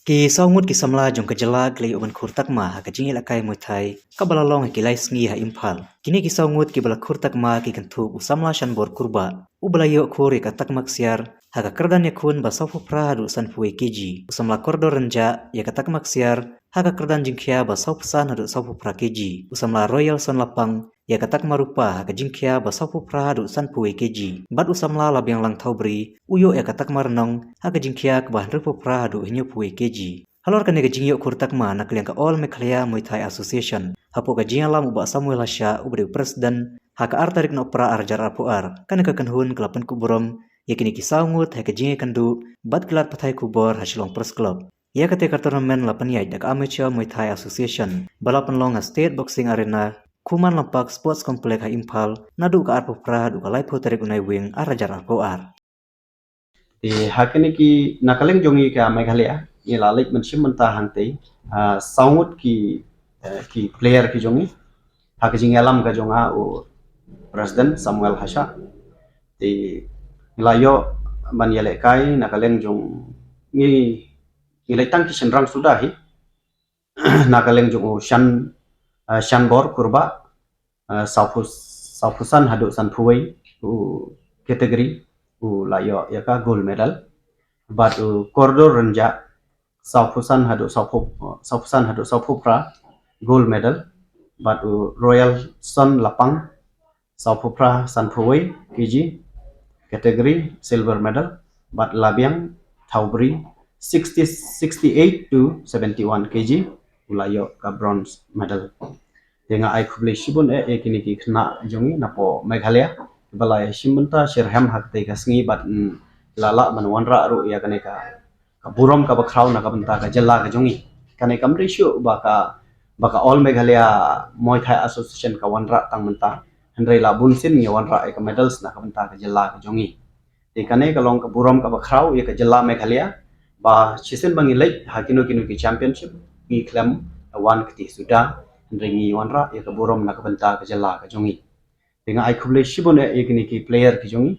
Ki saungut ki samla jong ka jala klei uban khurtak ma ha ka jingi lakai muthai ka balalong ki lai sngi ha imphal kini ki saungut ki bala khurtak ma ki kan thu samla shan bor kurba ubala yo khori ka takmak siar ha ka kardan ya khun ba safu pra du san fuwe keji usamla kordor ranja ya ka takmak siar ha ka kardan jingkhia ba safu san hadu safu pra keji usamla royal son lapang ya ka takma rupa ha ka jingkhia ba safu pra hadu san fuwe keji bat usamla labyang lang thaubri uyo ya ka takma renong ha ka jingkhia ka ba rupa pra hadu hinyo fuwe keji halor kane ka jingyo khurtak ma nakliang ka all mekhlaya muay thai association hapo ka jingalam uba samuel hasha ubri president ha ka artarik no pra arjar apuar kane ka kanhun kelapan kuburom yakini ki saungut ha ka jinge kandu bat kelat pathai kubor hasilong press club ya kate ka tournament lapan yai dak amateur muay thai association balapan long state boxing arena Kuman Lampak Sports Complex ha Imphal nadu ka arpo pra du ka laipo tarik unai wing arajar apuar hakene ki nakaleng jongi ka Meghalaya ye lalik menshim menta hangtei saungut ki player ki jongi hak jingalam ka jonga o president Samuel Hasha ti layo ban yele kai nakaleng jong ni tang ki senrang sudah hi nakaleng jong o shan bor kurba saufusan hadu san phuwei kategori layo ya ka gold medal but koridor renja saufusan hadu saufupra gold medal but royal son lapang saufupra san phuwei kg kategori silver medal but labyang thaubri 68 to 71 kg layo ka bronze medal dengan ai khuble shibun kini ki khna jongi napo Meghalaya balai shimunta shirham hakte kasngi bat lala manwanra ru ya kane ka burom ka bakraw na ka banta ka jalla ka jongi kane kam ratio baka all Meghalaya Muay Thai Association ka wanra tang menta hendrai la bunsin ngi wanra ka medals na ka banta ka jalla ka jongi te kane ka long ka burom ka bakraw ya ka jalla Meghalaya ba chisen bangi late hakino ki championship ni klam wan kti sudah hendrai wanra ya ka burom na ka banta ka jalla ka jongi dengan ai khuble shibun ekini ki player ki jongi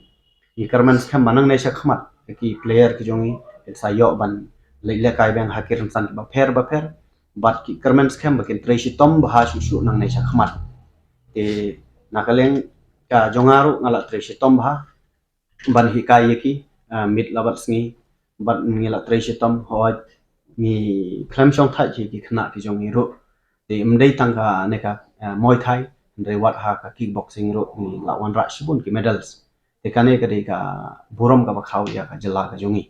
i karman skam manang nei khmat ki player ki jongi sayo ban leile kai bang hakir san ba pher bat ki karman skam bakin treshi tom ba shu nang nei khmat te nakaleng ka jongaru ngala treshi tom ba ban hi kai ki mid labat sngi bat ngila treshi tom hoj ni klam shong tha ki khna ki jongi ro te mdei tangka neka Muay Thai reward ha ka kickboxing ro ni lawan ra shibun ki medals te kane ka burom ka bakhaw ya ka jala ka jongi